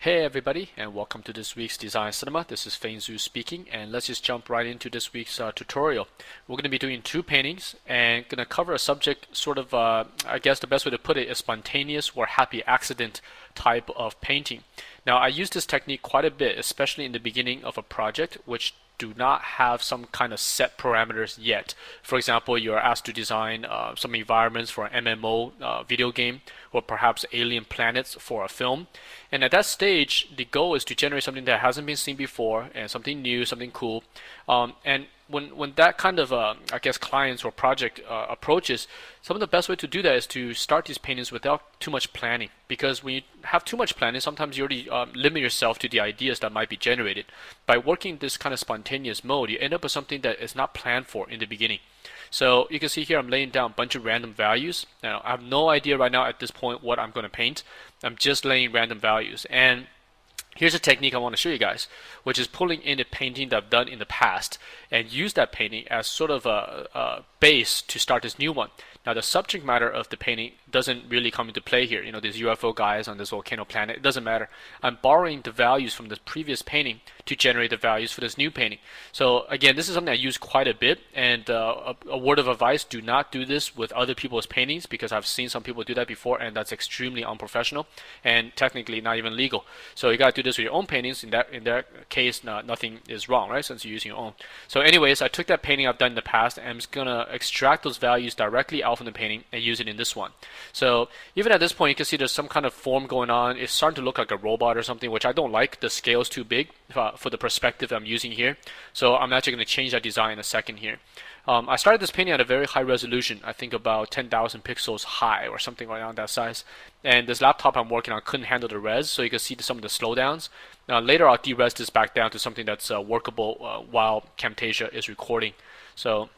Hey everybody, and welcome to this week's Design Cinema. This is Feng Zhu speaking, and let's just jump right into this week's tutorial. We're going to be doing two paintings and going to cover a subject sort of, I guess the best way to put it is spontaneous or happy accident type of painting. Now I use this technique quite a bit, especially in the beginning of a project, which do not have some kind of set parameters yet. For example, you're asked to design some environments for an MMO video game, or perhaps alien planets for a film. And at that stage, the goal is to generate something that hasn't been seen before and something new, something cool. And when that kind of, I guess, clients or project approaches, some of the best way to do that is to start these paintings without too much planning. Because when you have too much planning, sometimes you already limit yourself to the ideas that might be generated. By working this kind of spontaneous mode, you end up with something that is not planned for in the beginning. So you can see here I'm laying down a bunch of random values. Now I have no idea right now at this point what I'm going to paint. I'm just laying random values. And here's a technique I want to show you guys, which is pulling in a painting that I've done in the past and use that painting as sort of a base to start this new one. Now the subject matter of the painting doesn't really come into play here. You know, these UFO guys on this volcano planet, it doesn't matter. I'm borrowing the values from the previous painting to generate the values for this new painting. So again, this is something I use quite a bit, and a word of advice, do not do this with other people's paintings, because I've seen some people do that before and that's extremely unprofessional and technically not even legal. So you got to do this with your own paintings. In that case, nothing is wrong, right, since you're using your own. So anyways, I took that painting I've done in the past and I'm just gonna extract those values directly out from the painting and use it in this one. So even at this point, you can see there's some kind of form going on. It's starting to look like a robot or something, which I don't like. The scale is too big for the perspective I'm using here. So I'm actually going to change that design in a second here. I started this painting at a very high resolution, I think about 10,000 pixels high or something around that size. And this laptop I'm working on couldn't handle the res, so you can see some of the slowdowns. Now later I'll de-res this back down to something that's workable while Camtasia is recording. So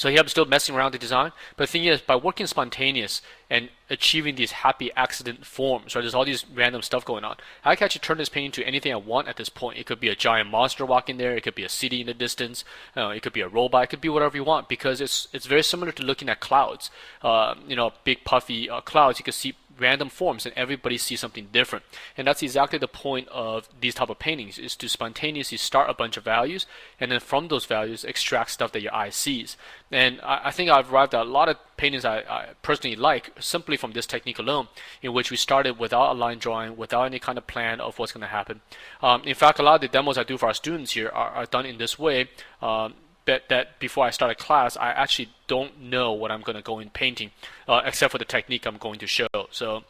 here I'm still messing around the design, but the thing is, by working spontaneous and achieving these happy accident forms, right, there's all these random stuff going on, I can actually turn this painting to anything I want at this point. It could be a giant monster walking there, it could be a city in the distance, it could be a robot, it could be whatever you want, because it's very similar to looking at clouds. Big puffy clouds, you can see random forms and everybody sees something different. And that's exactly the point of these type of paintings, is to spontaneously start a bunch of values and then from those values extract stuff that your eye sees. And I think I've arrived at a lot of paintings I personally like simply from this technique alone, in which we started without a line drawing, without any kind of plan of what's going to happen. In fact, a lot of the demos I do for our students here are done in this way. That before I start a class, I actually don't know what I'm going to go in painting, except for the technique I'm going to show. So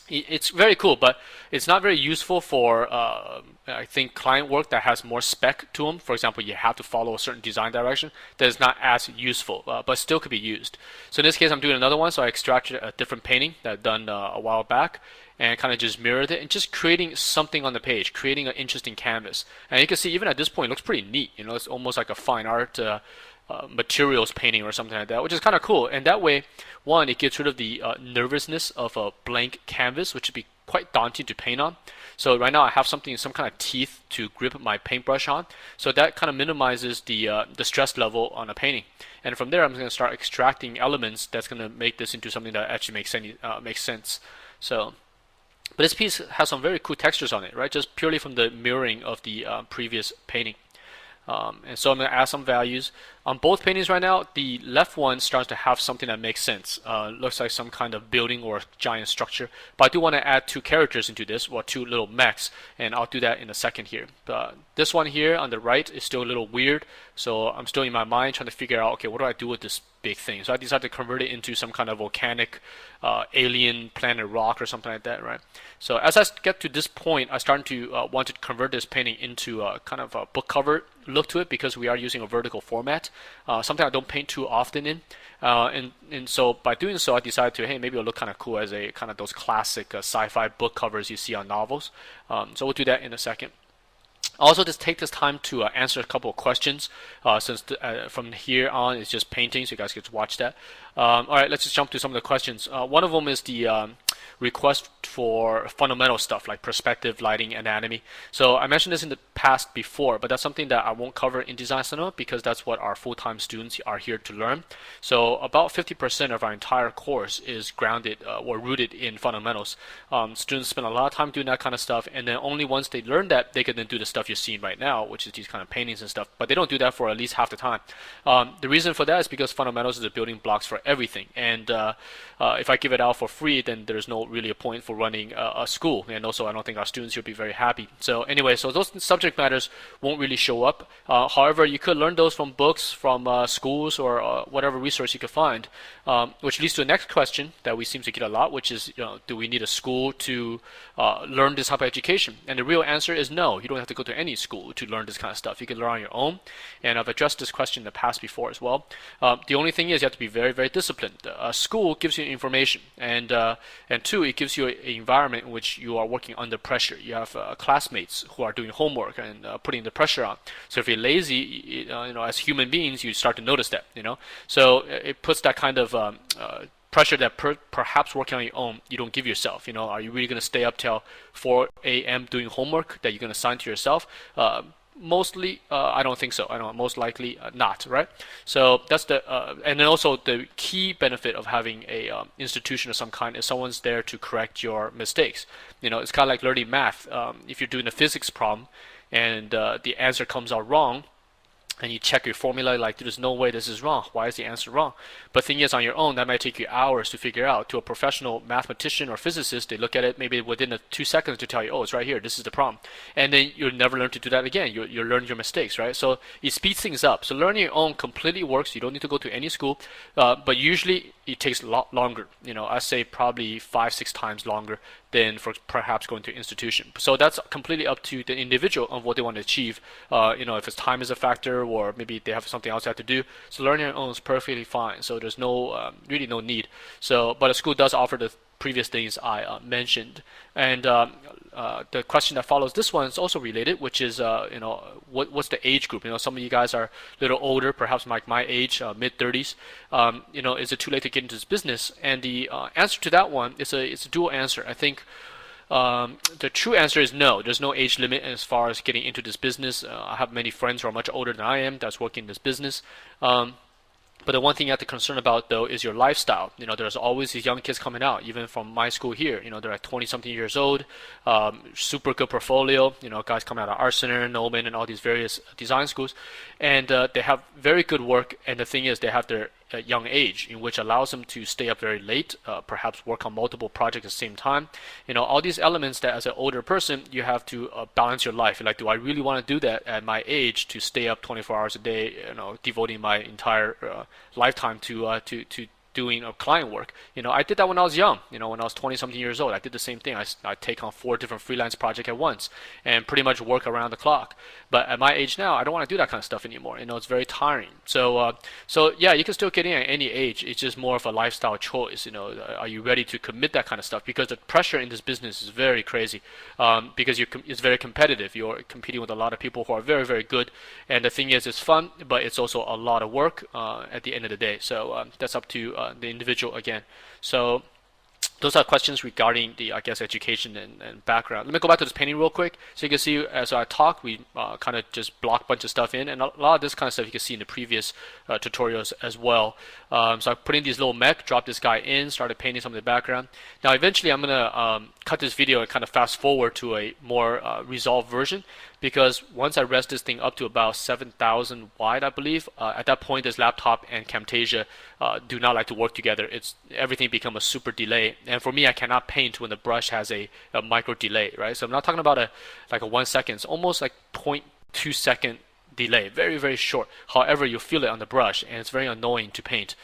it's very cool, but it's not very useful for, I think, client work that has more spec to them. For example, you have to follow a certain design direction. That is not as useful, but still could be used. So in this case, I'm doing another one, so I extracted a different painting that I've done a while back, and kind of just mirrored it and just creating something on the page, creating an interesting canvas. And you can see even at this point it looks pretty neat. You know, it's almost like a fine art materials painting or something like that, which is kind of cool. And that way, one, it gets rid of the nervousness of a blank canvas, which would be quite daunting to paint on. So right now I have some kind of teeth to grip my paintbrush on, so that kind of minimizes the stress level on a painting. And from there I'm going to start extracting elements that's going to make this into something that actually makes sense. But this piece has some very cool textures on it, right? Just purely from the mirroring of the previous painting. And so I'm going to add some values. On both paintings right now, the left one starts to have something that makes sense. Looks like some kind of building or giant structure. But I do want to add two characters into this, or two little mechs, and I'll do that in a second here. This one here on the right is still a little weird, so I'm still in my mind trying to figure out, okay, what do I do with this big thing? So I decided to convert it into some kind of volcanic alien planet rock or something like that, right? So as I get to this point, I started to want to convert this painting into a kind of a book cover look to it, because we are using a vertical format, something I don't paint too often in. And so by doing so, I decided to, hey, maybe it'll look kind of cool as a kind of those classic sci-fi book covers you see on novels. So we'll do that in a second. Also, just take this time to answer a couple of questions, since from here on it's just painting, so you guys get to watch that. All right, let's just jump to some of the questions. One of them is requests for fundamental stuff like perspective, lighting, anatomy. So I mentioned this in the past before, but that's something that I won't cover in Design Cinema because that's what our full-time students are here to learn. So about 50% of our entire course is grounded or rooted in fundamentals. Students spend a lot of time doing that kind of stuff, and then only once they learn that, they can then do the stuff you're seeing right now, which is these kind of paintings and stuff. But they don't do that for at least half the time. The reason for that is because fundamentals is the building blocks for everything. And if I give it out for free, then there's no really a point for running a school. And also, I don't think our students will be very happy. So anyway, so those subject matters won't really show up. However, you could learn those from books, from schools, or whatever resource you could find, which leads to the next question that we seem to get a lot, which is, do we need a school to learn this type of education? And the real answer is no. You don't have to go to any school to learn this kind of stuff. You can learn on your own. And I've addressed this question in the past before as well. The only thing is you have to be very, very disciplined. A school gives you information, and two, it gives you an environment in which you are working under pressure. You have classmates who are doing homework and putting the pressure on. So if you're lazy, as human beings, you start to notice that. So it puts that kind of pressure that perhaps working on your own you don't give yourself. Are you really going to stay up till 4 a.m. doing homework that you're going to assign to yourself? Mostly, I don't think so. I don't. Most likely not. Right. So that's the and then also the key benefit of having a institution of some kind is someone's there to correct your mistakes. It's kind of like learning math. If you're doing a physics problem and the answer comes out wrong, and you check your formula like, there's no way this is wrong. Why is the answer wrong? But thing is, on your own, that might take you hours to figure out. To a professional mathematician or physicist, they look at it maybe within 2 seconds to tell you, oh, it's right here. This is the problem. And then you'll never learn to do that again. You'll learn your mistakes, right? So it speeds things up. So learning your own completely works. You don't need to go to any school. But usually it takes a lot longer. I say probably 5-6 times longer than for perhaps going to an institution. So that's completely up to the individual on what they want to achieve. If it's time is a factor, or maybe they have something else they have to do. So learning your own is perfectly fine. So there's no really no need. So, but a school does offer the previous things I mentioned. And the question that follows this one is also related, which is what's the age group? Some of you guys are a little older, perhaps like my age, mid-30s. Is it too late to get into this business? And the answer to that one is it's a dual answer. I think the true answer is no. There's no age limit as far as getting into this business. I have many friends who are much older than I am that's working in this business. But the one thing you have to concern about, though, is your lifestyle. There's always these young kids coming out, even from my school here. They're like 20-something years old, super good portfolio. Guys coming out of Art Center, Noman, and all these various design schools. And they have very good work. And the thing is, they have their young age, in which allows them to stay up very late, perhaps work on multiple projects at the same time. All these elements that as an older person, you have to balance your life. You're like, do I really want to do that at my age, to stay up 24 hours a day, devoting my entire lifetime to doing client work? I did that when I was young. When I was 20-something years old, I did the same thing. I take on 4 different freelance projects at once and pretty much work around the clock. But at my age now, I don't want to do that kind of stuff anymore. It's very tiring. So yeah, you can still get in at any age. It's just more of a lifestyle choice. Are you ready to commit that kind of stuff? Because the pressure in this business is very crazy. Because it's very competitive. You're competing with a lot of people who are very, very good. And the thing is, it's fun, but it's also a lot of work at the end of the day. So that's up to the individual again. So those are questions regarding the, education and background. Let me go back to this painting real quick. So you can see as I talk, we kind of just block a bunch of stuff in. And a lot of this kind of stuff you can see in the previous tutorials as well. So I put in these little mech, dropped this guy in, started painting some of the background. Now eventually I'm going to cut this video and kind of fast forward to a more resolved version. Because once I rest this thing up to about 7,000 wide, I believe, at that point, this laptop and Camtasia do not like to work together. Everything become a super delay. And for me, I cannot paint when the brush has a micro delay, right? So I'm not talking about a 1 second. It's almost like 0.2 second delay, very, very short. However, you feel it on the brush, and it's very annoying to paint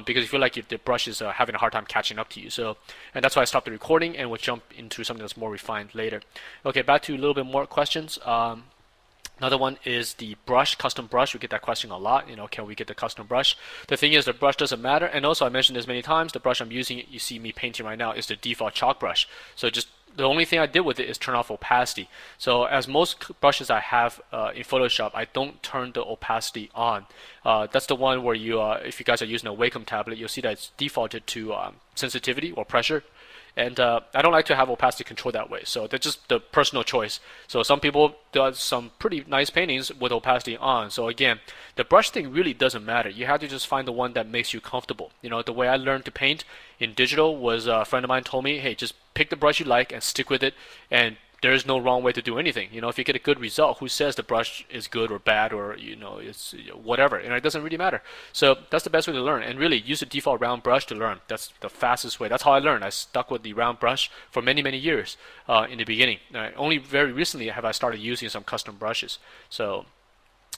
because you feel like the brush is having a hard time catching up to you. So, and that's why I stopped the recording, and we'll jump into something that's more refined later. Okay, back to a little bit more questions. Another one is the brush, custom brush. We get that question a lot. Can we get the custom brush? The thing is, the brush doesn't matter. And also, I mentioned this many times, the brush I'm using, you see me painting right now, is the default chalk brush. So just the only thing I did with it is turn off opacity. So as most brushes I have in Photoshop, I don't turn the opacity on. That's the one where you, if you guys are using a Wacom tablet, you'll see that it's defaulted to sensitivity or pressure. And I don't like to have opacity control that way. So that's just the personal choice. So some people do some pretty nice paintings with opacity on. So again, the brush thing really doesn't matter. You have to just find the one that makes you comfortable. The way I learned to paint in digital was a friend of mine told me, hey, just pick the brush you like and stick with it, and there is no wrong way to do anything. If you get a good result, who says the brush is good or bad, or it's whatever, it doesn't really matter. So that's the best way to learn, and really use the default round brush to learn. That's the fastest way. That's how I learned. I stuck with the round brush for many years in the beginning. Only very recently have I started using some custom brushes. So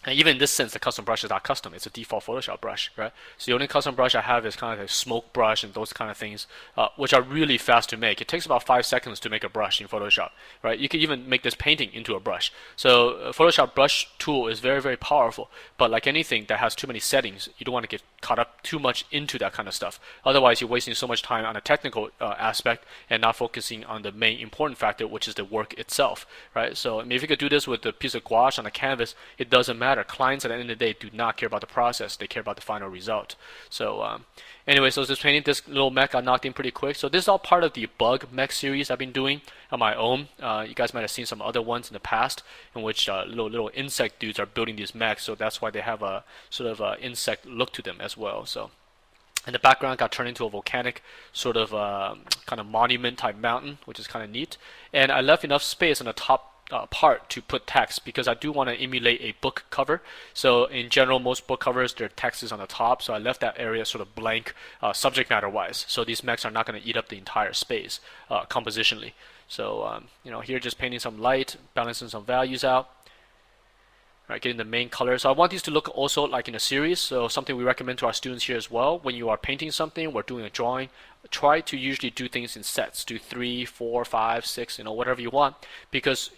and even in this sense, the custom brush is not custom. It's a default Photoshop brush, right? So the only custom brush I have is kind of like a smoke brush and those kind of things, which are really fast to make. It takes about 5 seconds to make a brush in Photoshop, right? You can even make this painting into a brush. So Photoshop brush tool is very powerful. But like anything that has too many settings, you don't want to get caught up too much into that kind of stuff. Otherwise, you're wasting so much time on a technical aspect and not focusing on the main important factor, which is the work itself, right? So if you could do this with a piece of gouache on a canvas, it doesn't matter. Clients at the end of the day do not care about the process. They care about the final result. So anyway, so this painting, this little mech got knocked in pretty quick. So this is all part of the bug mech series I've been doing on my own. You guys might have seen some other ones in the past in which little insect dudes are building these mechs. So that's why they have a sort of insect look to them as well. So and the background got turned into a volcanic sort of kind of monument type mountain, which is kind of neat. And I left enough space on the top part to put text because I do want to emulate a book cover. So in general, most book covers, their text is on the top. So I left that area sort of blank subject matter wise. So these mechs are not going to eat up the entire space compositionally. So here just painting some light, balancing some values out. Right, getting the main color. So I want these to look also like in a series. So something we recommend to our students here as well. When you are painting something or doing a drawing, try to usually do things in sets. Do 3, 4, 5, 6, whatever you want. Because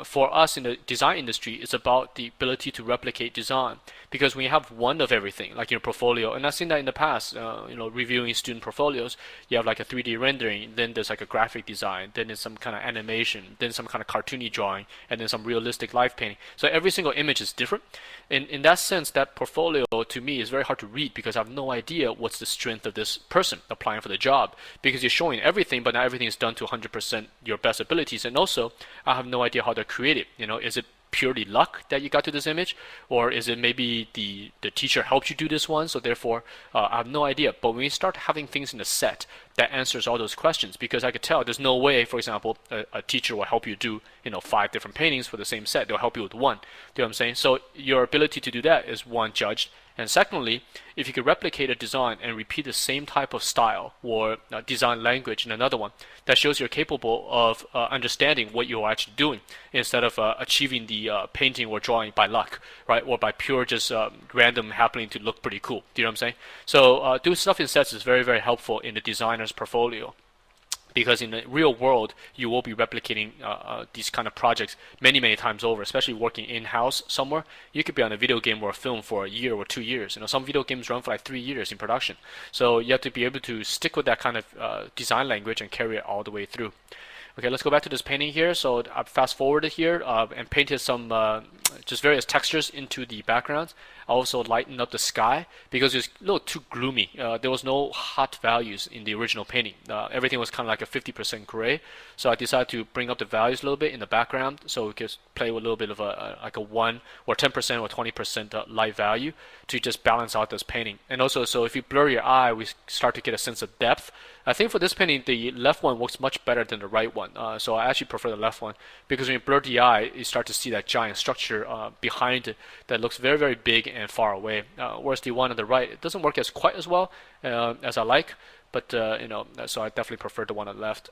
for us in the design industry, it's about the ability to replicate design. Because when you have one of everything, like your portfolio, and I've seen that in the past, reviewing student portfolios, you have like a 3D rendering, then there's like a graphic design, then there's some kind of animation, then some kind of cartoony drawing, and then some realistic life painting. So every single image is different. In that sense, that portfolio to me is very hard to read because I have no idea what's the strength of this person applying for the job. Because you're showing everything, but not everything is done to 100% your best abilities. And also, I have no idea how they're created. Is it purely luck that you got to this image, or is it maybe the teacher helped you do this one, so therefore I have no idea. But when you start having things in the set that answers all those questions, because I could tell there's no way, for example, a teacher will help you do 5 different paintings for the same set. They'll help you with one. Do you know what I'm saying? So your ability to do that is one judged. And secondly, if you could replicate a design and repeat the same type of style or design language in another one, that shows you're capable of understanding what you're actually doing instead of achieving the painting or drawing by luck, right? Or by pure just random happening to look pretty cool. Do you know what I'm saying? So doing stuff in sets is very helpful in the designer's portfolio. Because in the real world, you will be replicating these kind of projects many times over, especially working in-house somewhere. You could be on a video game or a film for a year or 2 years. Some video games run for like 3 years in production. So you have to be able to stick with that kind of design language and carry it all the way through. Okay, let's go back to this painting here. So I fast forwarded here and painted some just various textures into the background. I also lightened up the sky because it was a little too gloomy. There was no hot values in the original painting. Everything was kind of like a 50% gray. So I decided to bring up the values a little bit in the background so we could play with a little bit of like a 1 or 10% or 20% light value to just balance out this painting. And also, so if you blur your eye, we start to get a sense of depth. I think for this painting, the left one works much better than the right one. So I actually prefer the left one because when you blur the eye, you start to see that giant structure behind it that looks very big and far away. Whereas the one on the right, it doesn't work as quite as well as I like, but so I definitely prefer the one on the left.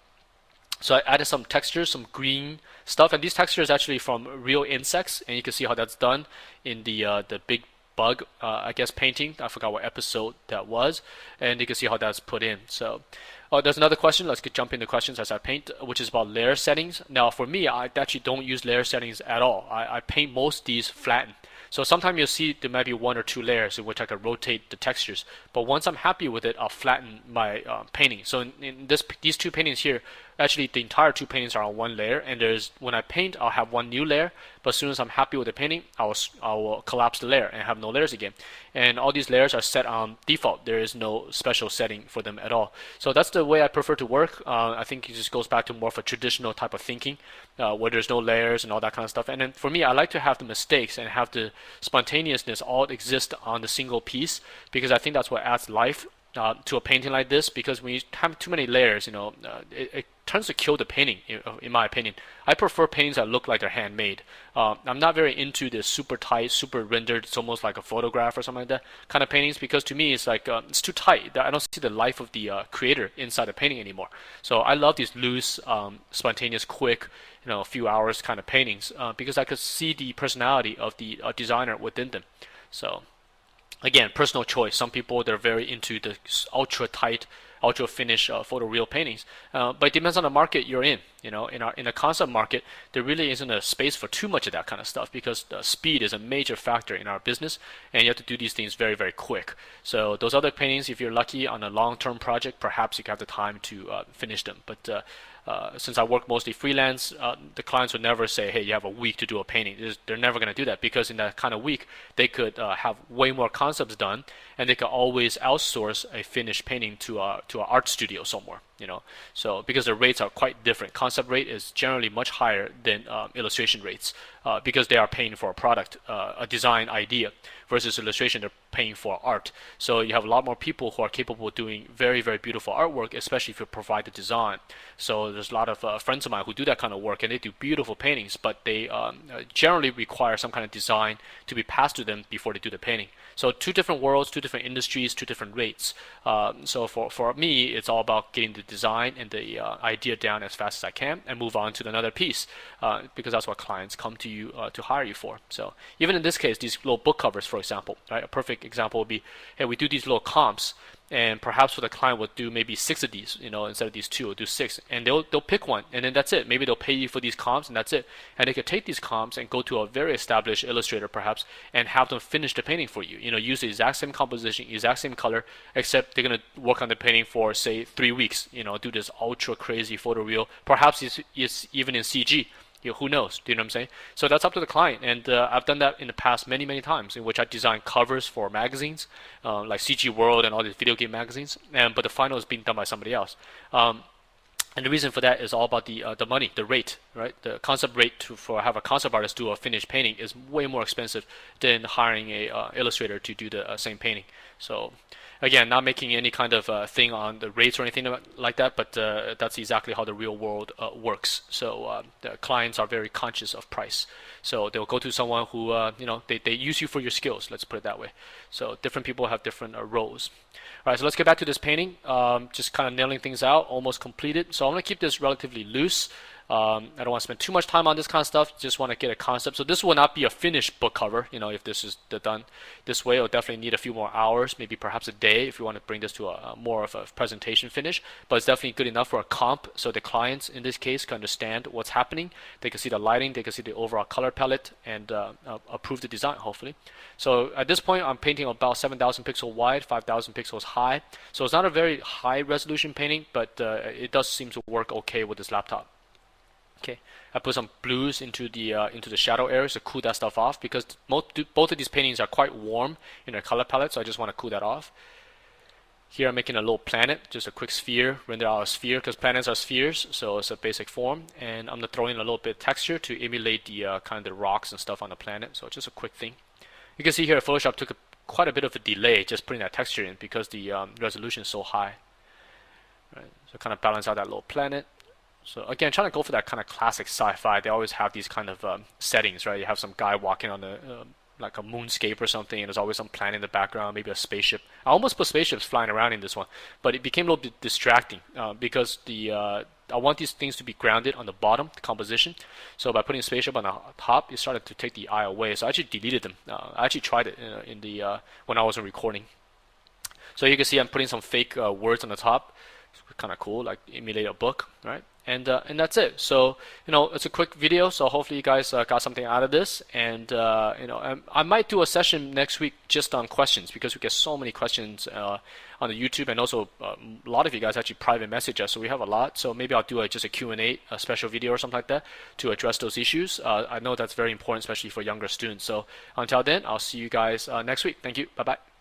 So I added some textures, some green stuff, and these textures actually from real insects, and you can see how that's done in the big bug, I guess, painting. I forgot what episode that was, and you can see how that's put in. So there's another question. Let's jump into questions as I paint, which is about layer settings. Now for me, I actually don't use layer settings at all. I paint most of these flattened. So sometimes you'll see there might be 1 or 2 layers in which I can rotate the textures. But once I'm happy with it, I'll flatten my painting. So in these 2 paintings here, Actually, the entire two paintings are on one layer, and when I paint, I'll have one new layer. But as soon as I'm happy with the painting, I will collapse the layer and have no layers again. And all these layers are set on default. There is no special setting for them at all. So that's the way I prefer to work. I think it just goes back to more of a traditional type of thinking, where there's no layers and all that kind of stuff. And then for me, I like to have the mistakes and have the spontaneousness all exist on the single piece, because I think that's what adds life to a painting like this. Because when you have too many layers, it tends to kill the painting, in my opinion. I prefer paintings that look like they're handmade. I'm not very into this super tight, super rendered, it's almost like a photograph or something like that kind of paintings, because to me it's like it's too tight. I don't see the life of the creator inside the painting anymore. So I love these loose, spontaneous, quick, a few hours kind of paintings, because I could see the personality of the designer within them. So again, personal choice. Some people, they're very into the ultra tight, ultra finish photoreal paintings, but it depends on the market you're in. In a concept market, there really isn't a space for too much of that kind of stuff, because speed is a major factor in our business, and you have to do these things very, very quick. So those other paintings, if you're lucky on a long-term project, perhaps you can have the time to finish them. But since I work mostly freelance, the clients would never say, hey, you have a week to do a painting. They're never going to do that, because in that kind of week, they could have way more concepts done, and they could always outsource a finished painting to an art studio somewhere. So because the rates are quite different. Concept rate is generally much higher than illustration rates, because they are paying for a product, a design idea, versus illustration, they're paying for art. So you have a lot more people who are capable of doing very, very beautiful artwork, especially if you provide the design. So there's a lot of friends of mine who do that kind of work, and they do beautiful paintings, but they generally require some kind of design to be passed to them before they do the painting. So two different worlds, two different industries, two different rates. So for me, it's all about getting the design and the idea down as fast as I can and move on to another piece, because that's what clients come to you to hire you for. So even in this case, these little book covers, for example, right? A perfect example would be, hey, we do these little comps, and perhaps what the client would do maybe 6 of these, instead of these 2, we'll do 6, and they'll pick one, and then that's it. Maybe they'll pay you for these comps, and that's it. And they could take these comps and go to a very established illustrator, perhaps, and have them finish the painting for you. Use the exact same composition, exact same color, except they're gonna work on the painting for, say, 3 weeks. Do this ultra crazy photoreal. Perhaps it's even in CG. Who knows? Do you know what I'm saying? So that's up to the client, and I've done that in the past many, many times, in which I designed covers for magazines, like CG World and all these video game magazines, but the final is being done by somebody else. And the reason for that is all about the money, the rate, right? The concept rate for have a concept artist do a finished painting is way more expensive than hiring a illustrator to do the same painting. So again, not making any kind of thing on the rates or anything like that, but that's exactly how the real world works. So the clients are very conscious of price. So they'll go to someone who, they use you for your skills, let's put it that way. So different people have different roles. All right, so let's get back to this painting. Just kind of nailing things out, almost completed. So I'm going to keep this relatively loose. I don't want to spend too much time on this kind of stuff. Just want to get a concept. So this will not be a finished book cover. If this is done this way, it'll definitely need a few more hours, maybe perhaps a day, if you want to bring this to a more of a presentation finish. But it's definitely good enough for a comp, so the clients in this case can understand what's happening. They can see the lighting, they can see the overall color palette, and approve the design, hopefully. So at this point, I'm painting about 7,000 pixels wide, 5,000 pixels high. So it's not a very high resolution painting, but it does seem to work okay with this laptop. Okay, I put some blues into the shadow areas to cool that stuff off, because both of these paintings are quite warm in their color palette, so I just want to cool that off. Here I'm making a little planet, just a quick sphere, render out a sphere, because planets are spheres, so it's a basic form. And I'm going to throw in a little bit of texture to emulate the kind of the rocks and stuff on the planet, so just a quick thing. You can see here Photoshop took quite a bit of a delay just putting that texture in, because the resolution is so high. Right, so kind of balance out that little planet. So again, trying to go for that kind of classic sci-fi. They always have these kind of settings, right? You have some guy walking on like a moonscape or something, and there's always some planet in the background, maybe a spaceship. I almost put spaceships flying around in this one, but it became a little bit distracting because I want these things to be grounded on the bottom, the composition. So by putting a spaceship on the top, it started to take the eye away. So I actually deleted them. I actually tried it when I wasn't recording. So you can see I'm putting some fake words on the top. It's kind of cool, like emulate a book, right? and that's it. So it's a quick video, so hopefully you guys got something out of this. And I might do a session next week just on questions, because we get so many questions on the YouTube, and also a lot of you guys actually private message us, so we have a lot. So maybe I'll do just a Q&A, a special video or something like that to address those issues. I know that's very important, especially for younger students. So until then, I'll see you guys next week. Thank you. Bye bye.